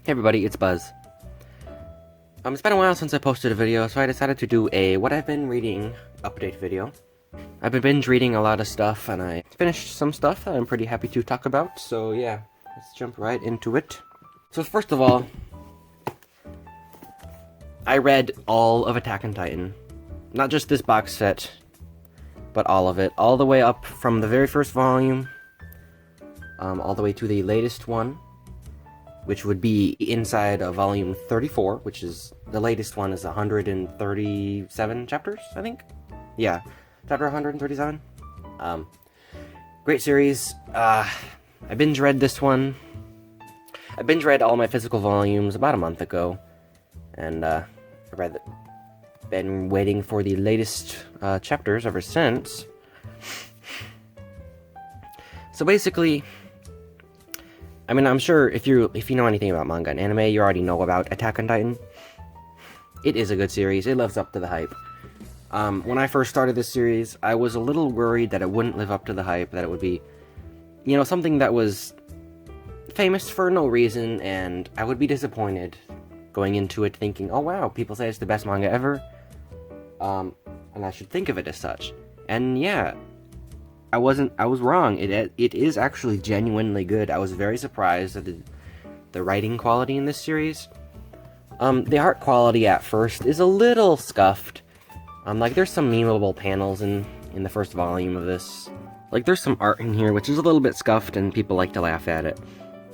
Hey everybody, it's Buzz. It's been a while since I posted a video, so I decided to do a what I've been reading update video. I've been binge reading a lot of stuff, and I finished some stuff that I'm pretty happy to talk about, so yeah, let's jump right into it. So first of all, I read all of Attack on Titan. Not just this box set, but all of it. All the way up from the very first volume, all the way to the latest one, which would be inside of volume 34, which is, the latest one is 137 chapters, I think? Yeah, chapter 137. Great series. I binge read this one. I binge read all my physical volumes about a month ago, and been waiting for the latest chapters ever since. So basically, I mean, I'm sure if you know anything about manga and anime, you already know about Attack on Titan. It is a good series. It lives up to the hype. When I first started this series, I was a little worried that it wouldn't live up to the hype, that it would be, you know, something that was famous for no reason, and I would be disappointed going into it thinking, oh wow, people say it's the best manga ever, and I should think of it as such. And yeah, I was wrong. It is actually genuinely good. I was very surprised at the writing quality in this series. The art quality at first is a little scuffed. Like there's some memeable panels in the first volume of this. Like there's some art in here which is a little bit scuffed and people like to laugh at it.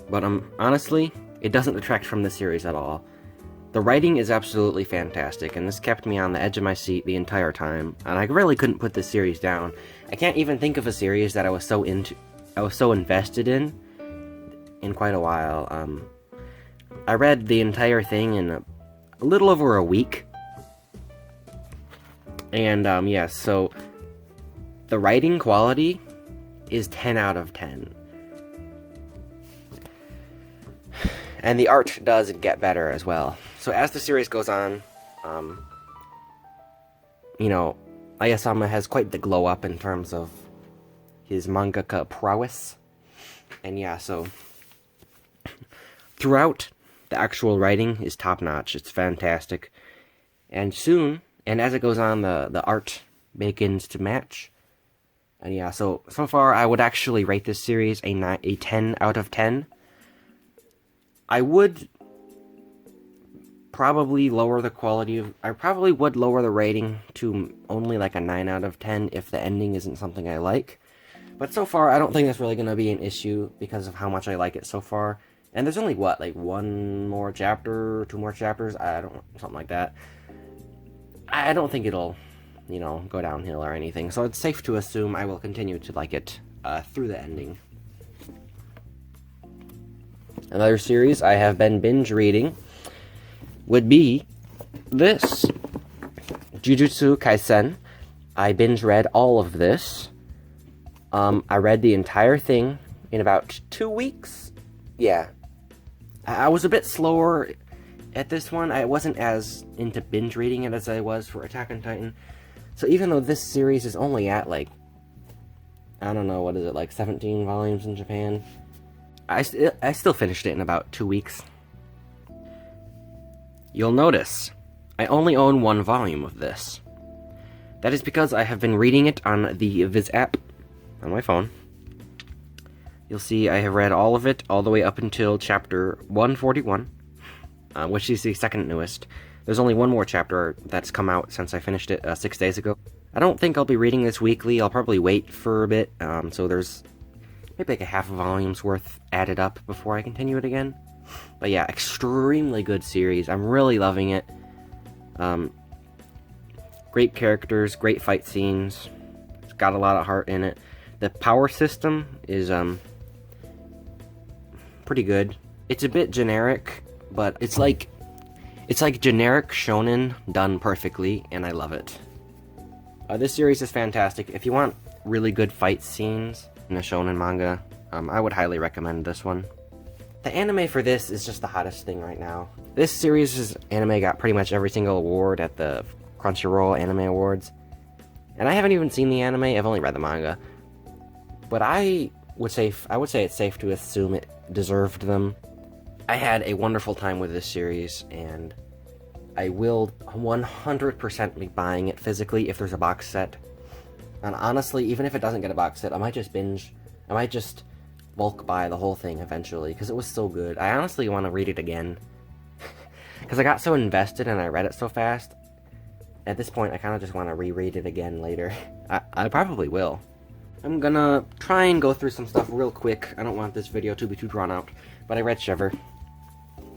But honestly, it doesn't detract from the series at all. The writing is absolutely fantastic, and this kept me on the edge of my seat the entire time, and I really couldn't put this series down. I can't even think of a series that I was so invested in quite a while. I read the entire thing in a little over a week, and yeah, so the writing quality is 10 out of 10. And the art does get better as well. So as the series goes on, you know, Ayasama has quite the glow up in terms of his mangaka prowess. And yeah, so throughout, the actual writing is top notch. It's fantastic. And soon, and as it goes on, the art begins to match. And yeah, so far I would actually rate this series a 10 out of 10. I would probably lower the quality of... I probably would lower the rating to only like a 9 out of 10 if the ending isn't something I like. But so far, I don't think that's really going to be an issue because of how much I like it so far. And there's only, what, like one more chapter, 2 more chapters? Something like that. I don't think it'll, you know, go downhill or anything. So it's safe to assume I will continue to like it through the ending. Another series I have been binge reading would be this, Jujutsu Kaisen. I binge read all of this. I read the entire thing in about 2 weeks. Yeah. I was a bit slower at this one. I wasn't as into binge reading it as I was for Attack on Titan. So even though this series is only at like, I don't know, what is it, like 17 volumes in Japan? I still finished it in about 2 weeks. You'll notice, I only own 1 volume of this. That is because I have been reading it on the Viz app on my phone. You'll see I have read all of it, all the way up until chapter 141, which is the second newest. There's only one more chapter that's come out since I finished it 6 days ago. I don't think I'll be reading this weekly. I'll probably wait for a bit, so there's maybe like a half a volume's worth added up before I continue it again. But yeah, extremely good series. I'm really loving it. Great characters, great fight scenes. It's got a lot of heart in it. The power system is pretty good. It's a bit generic, but it's like generic shonen done perfectly, and I love it. This series is fantastic. If you want really good fight scenes in a shonen manga, I would highly recommend this one. The anime for this is just the hottest thing right now. This series' anime got pretty much every single award at the Crunchyroll Anime Awards. And I haven't even seen the anime, I've only read the manga. But I would say it's safe to assume it deserved them. I had a wonderful time with this series, and I will 100% be buying it physically if there's a box set. And honestly, even if it doesn't get a box set, I might just bulk buy the whole thing eventually, because it was so good. I honestly want to read it again, because I got so invested and I read it so fast. At this point, I kind of just want to reread it again later. I probably will. I'm gonna try and go through some stuff real quick. I don't want this video to be too drawn out, but I read Shiver.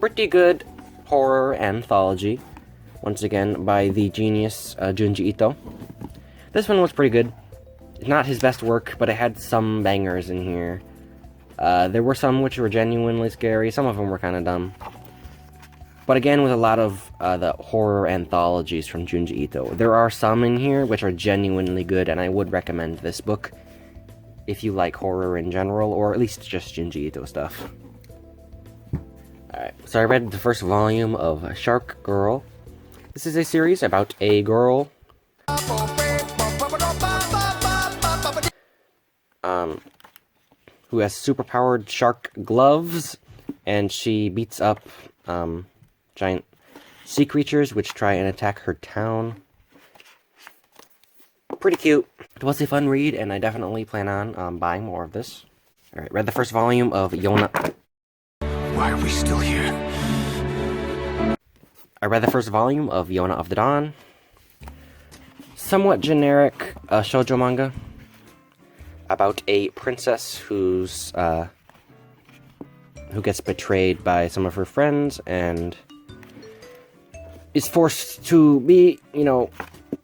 Pretty good horror anthology, once again, by the genius Junji Ito. This one was pretty good. Not his best work, but it had some bangers in here. There were some which were genuinely scary, some of them were kind of dumb. But again, with a lot of the horror anthologies from Junji Ito, there are some in here which are genuinely good, and I would recommend this book if you like horror in general, or at least just Junji Ito stuff. Alright, so I read the first volume of Shark Girl. This is a series about a girl who has superpowered shark gloves, and she beats up giant sea creatures which try and attack her town. Pretty cute. It was a fun read, and I definitely plan on buying more of this. Alright, read the first volume of Yona. Why are we still here? I read the first volume of Yona of the Dawn. Somewhat generic shoujo manga about a princess who gets betrayed by some of her friends and is forced to be,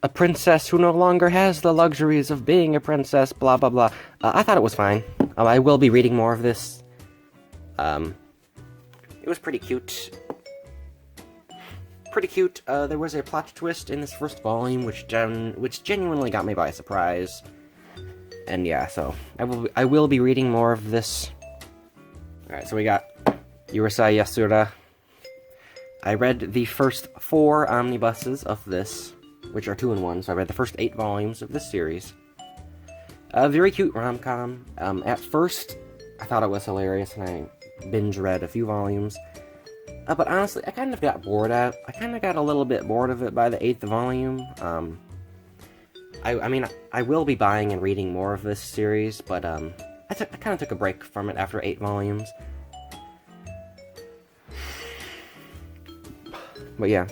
a princess who no longer has the luxuries of being a princess, blah blah blah. I thought it was fine. I will be reading more of this. It was pretty cute. There was a plot twist in this first volume which genuinely got me by surprise. And yeah, so I will be reading more of this. Alright, so we got Urusei Yatsura. I read the first 4 omnibuses of this, which are 2-in-1, so I read the first 8 volumes of this series. A very cute rom-com. At first, I thought it was hilarious, and I binge-read a few volumes. But honestly, I kind of got a little bit bored of it by the 8th volume. I will be buying and reading more of this series, but I kind of took a break from it after 8 volumes. But yeah,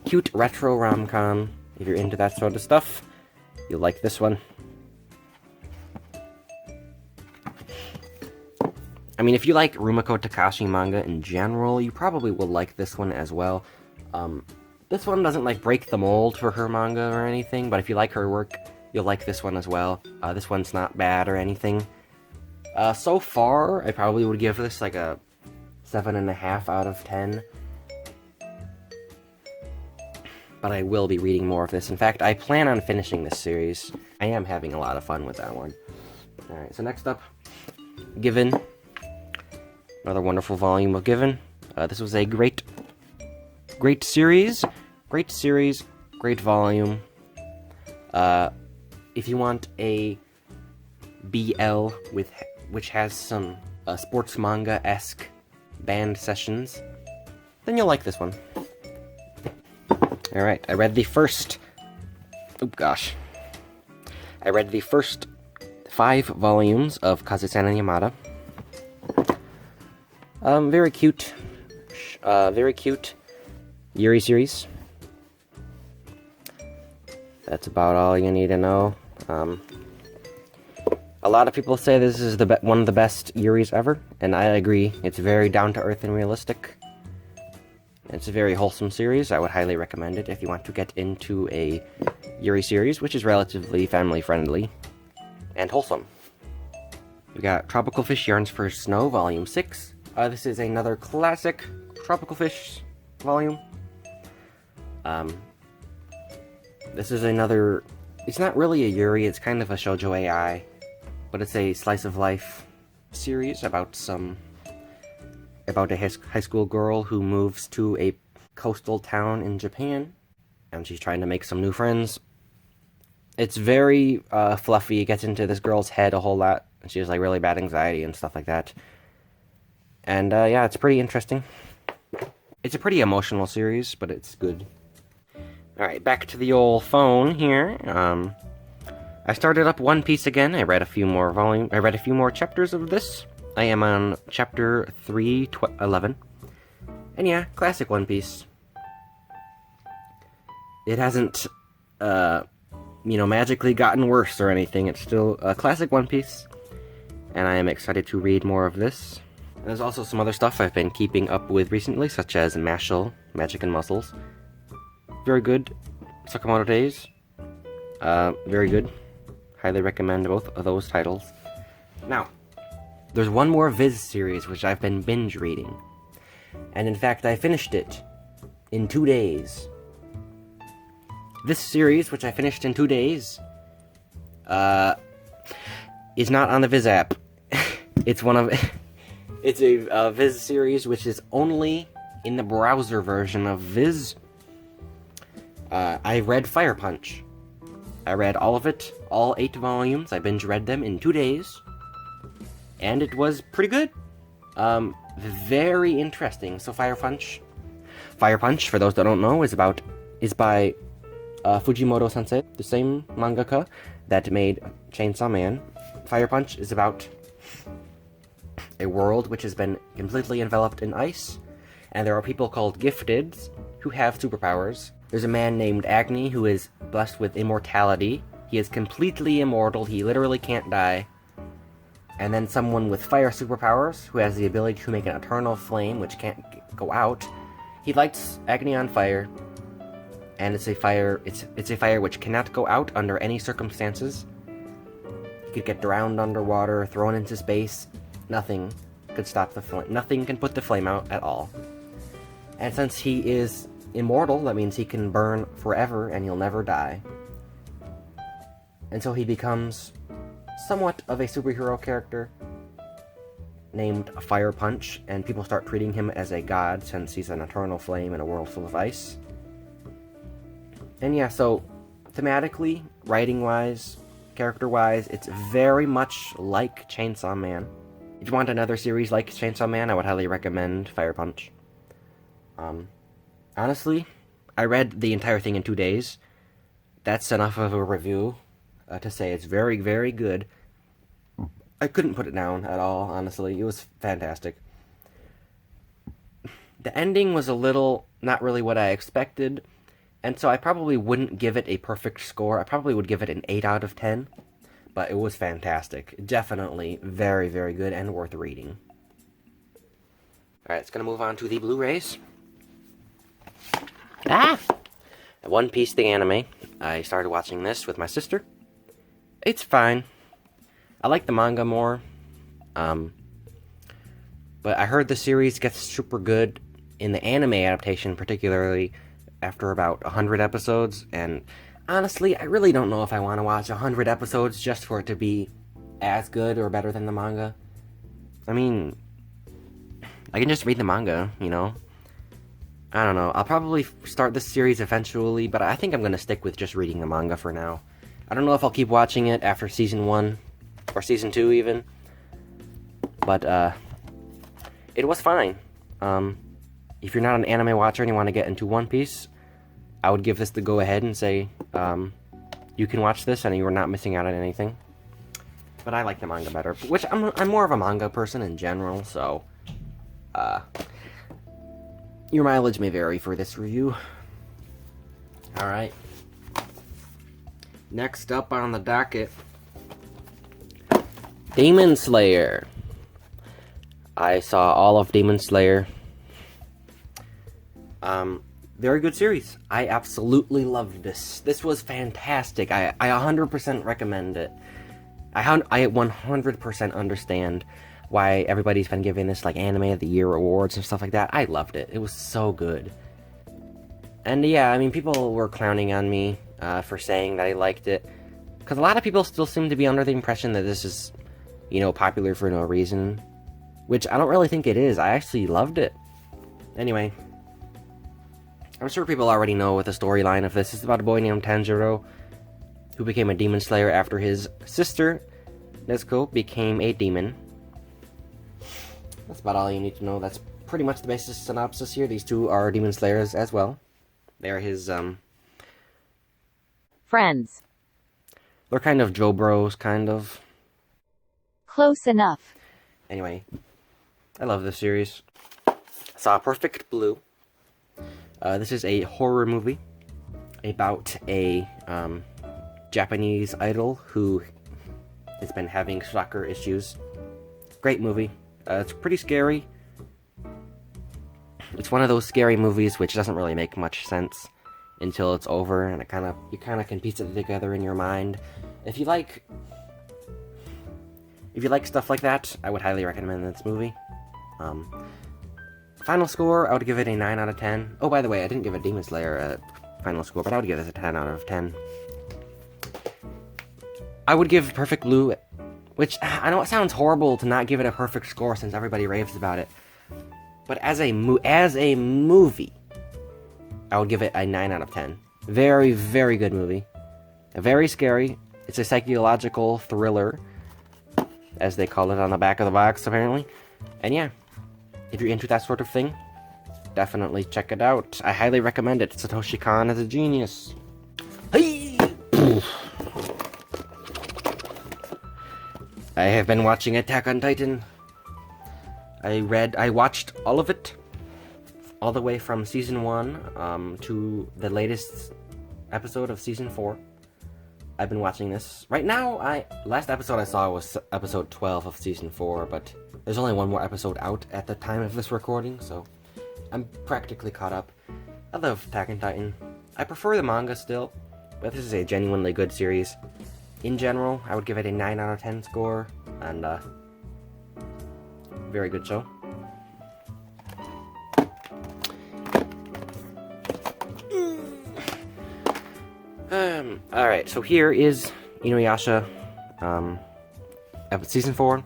cute retro rom-com. If you're into that sort of stuff, you'll like this one. I mean, if you like Rumiko Takashi manga in general, you probably will like this one as well. This one doesn't, break the mold for her manga or anything, but if you like her work, you'll like this one as well. This one's not bad or anything. So far, I probably would give this, a 7.5 out of 10. But I will be reading more of this. In fact, I plan on finishing this series. I am having a lot of fun with that one. Alright, so next up, Given. Another wonderful volume of Given. This was a great series. Great volume. If you want a BL which has some sports manga-esque band sessions, then you'll like this one. Alright, I read the first 5 volumes of Kazusana Yamada. Very cute Yuri series. That's about all you need to know. A lot of people say this is one of the best Yuris ever, and I agree. It's very down-to-earth and realistic. It's a very wholesome series. I would highly recommend it if you want to get into a Yuri series, which is relatively family-friendly and wholesome. We got Tropical Fish Yarns for Snow, Volume 6. This is another classic Tropical Fish volume. This is another... It's not really a Yuri, it's kind of a shoujo AI, but it's a slice-of-life series about a high school girl who moves to a coastal town in Japan, and she's trying to make some new friends. It's very fluffy. It gets into this girl's head a whole lot, and she has really bad anxiety and stuff like that. And yeah, it's pretty interesting. It's a pretty emotional series, but it's good. Alright, back to the old phone here. I started up One Piece again. I read a few more chapters of this. I am on chapter 311. And yeah, classic One Piece. It hasn't, magically gotten worse or anything. It's still a classic One Piece. And I am excited to read more of this. There's also some other stuff I've been keeping up with recently, such as Mashal, Magic and Muscles. Very good. Sakamoto Days. Very good. Highly recommend both of those titles. Now, there's one more Viz series which I've been binge reading. And in fact, I finished it in 2 days. This series, which I finished in 2 days, is not on the Viz app. It's a Viz series which is only in the browser version of Viz. I read Fire Punch. I read all of it, all 8 volumes. I binge read them in 2 days. And it was pretty good. Very interesting. So Fire Punch, for those that don't know, is by Fujimoto Sensei, the same mangaka that made Chainsaw Man. Fire Punch is about a world which has been completely enveloped in ice, and there are people called Gifteds who have superpowers. There's a man named Agni who is blessed with immortality. He is completely immortal, he literally can't die. And then someone with fire superpowers who has the ability to make an eternal flame which can't go out. He lights Agni on fire, and it's a fire which cannot go out under any circumstances. He could get drowned underwater, thrown into space. Nothing could stop the flame. Nothing can put the flame out at all. And since he is immortal, that means he can burn forever and he'll never die. And so he becomes somewhat of a superhero character named Fire Punch, and people start treating him as a god since he's an eternal flame in a world full of ice. And yeah, so thematically, writing-wise, character-wise, it's very much like Chainsaw Man. If you want another series like Chainsaw Man, I would highly recommend Fire Punch. Honestly, I read the entire thing in 2 days. That's enough of a review to say it's very, very good. I couldn't put it down at all, honestly. It was fantastic. The ending was a little not really what I expected, and so I probably wouldn't give it a perfect score. I probably would give it an 8 out of 10, but it was fantastic. Definitely very, very good and worth reading. Alright, it's going to move on to the Blu-rays. One Piece, the anime. I started watching this with my sister. It's fine. I like the manga more. But I heard the series gets super good in the anime adaptation, particularly after about 100 episodes. And honestly, I really don't know if I want to watch 100 episodes just for it to be as good or better than the manga. I mean, I can just read the manga, you know? I don't know. I'll probably start this series eventually, but I think I'm going to stick with just reading the manga for now. I don't know if I'll keep watching it after Season 1, or Season 2 even. But, it was fine. If you're not an anime watcher and you want to get into One Piece, I would give this the go-ahead and say, you can watch this and you're not missing out on anything. But I like the manga better, which I'm more of a manga person in general, so, your mileage may vary for this review. Alright. Next up on the docket, Demon Slayer. I saw all of Demon Slayer. Very good series. I absolutely loved this. This was fantastic. I 100% recommend it. I 100% understand why everybody's been giving this, like, Anime of the Year awards and stuff like that. I loved it. It was so good. And yeah, I mean, people were clowning on me for saying that I liked it, because a lot of people still seem to be under the impression that this is, you know, popular for no reason, which I don't really think it is. I actually loved it. Anyway, I'm sure people already know what the storyline of this is. About a boy named Tanjiro who became a demon slayer after his sister Nezuko became a demon. That's about all you need to know. That's pretty much the basic synopsis here. These two are Demon Slayers as well. They're his, Friends. They're kind of Joe Bros, kind of. Close enough. Anyway, I love this series. Saw Perfect Blue. This is a horror movie about a Japanese idol who has been having stalker issues. Great movie. It's pretty scary. It's one of those scary movies which doesn't really make much sense until it's over, and you kind of can piece it together in your mind. If you like stuff like that, I would highly recommend this movie. Final score, I would give it a 9 out of 10. Oh, by the way, I didn't give a Demon Slayer a final score, but I would give this a 10 out of 10. I would give Perfect Blue, which I know it sounds horrible to not give it a perfect score since everybody raves about it, but as a movie, I would give it a 9 out of 10. Very, very good movie. Very scary. It's a psychological thriller, as they call it on the back of the box, apparently. And yeah, if you're into that sort of thing, definitely check it out. I highly recommend it. Satoshi Kon is a genius. Hey! I have been watching Attack on Titan. I watched all of it, all the way from season 1 to the latest episode of season 4. I've been watching this. Right now, last episode I saw was episode 12 of season 4, but there's only one more episode out at the time of this recording, so I'm practically caught up. I love Attack on Titan. I prefer the manga still, but this is a genuinely good series. In general, I would give it a 9 out of 10 score, and very good show. Alright, so here is Inuyasha, season 4.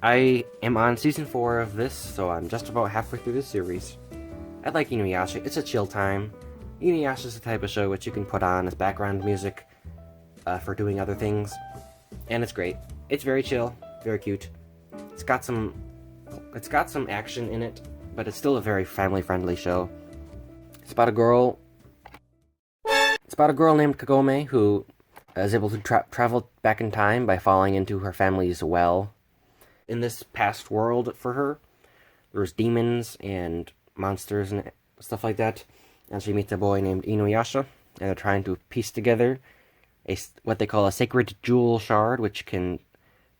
I am on season 4 of this, so I'm just about halfway through this series. I like Inuyasha. It's a chill time. Inuyasha is the type of show which you can put on as background music for doing other things, and it's great. It's very chill, very cute. It's got some action in it, but it's still a very family-friendly show. It's about a girl named Kagome who is able to travel back in time by falling into her family's well. In this past world for her, there's demons and monsters and stuff like that, and she meets a boy named Inuyasha, and they're trying to piece together what they call a sacred jewel shard, which can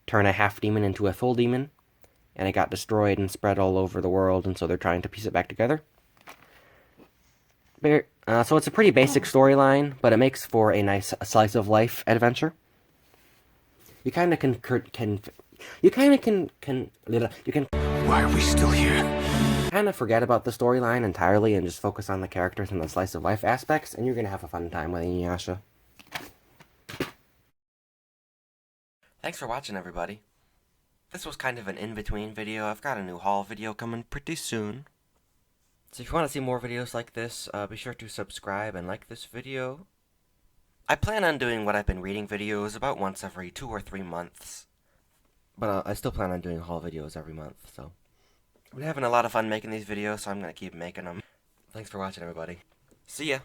turn a half demon into a full demon, and it got destroyed and spread all over the world, and so they're trying to piece it back together. So it's a pretty basic storyline, but it makes for a nice slice of life adventure. You kind of can. Why are we still here? Kind of forget about the storyline entirely and just focus on the characters and the slice of life aspects, and you're gonna have a fun time with Inuyasha. Thanks for watching, everybody. This was kind of an in-between video. I've got a new haul video coming pretty soon. So if you want to see more videos like this, be sure to subscribe and like this video. I plan on doing what I've been reading videos about once every 2 or 3 months. But I still plan on doing haul videos every month, so. I'm having a lot of fun making these videos, so I'm going to keep making them. Thanks for watching, everybody. See ya!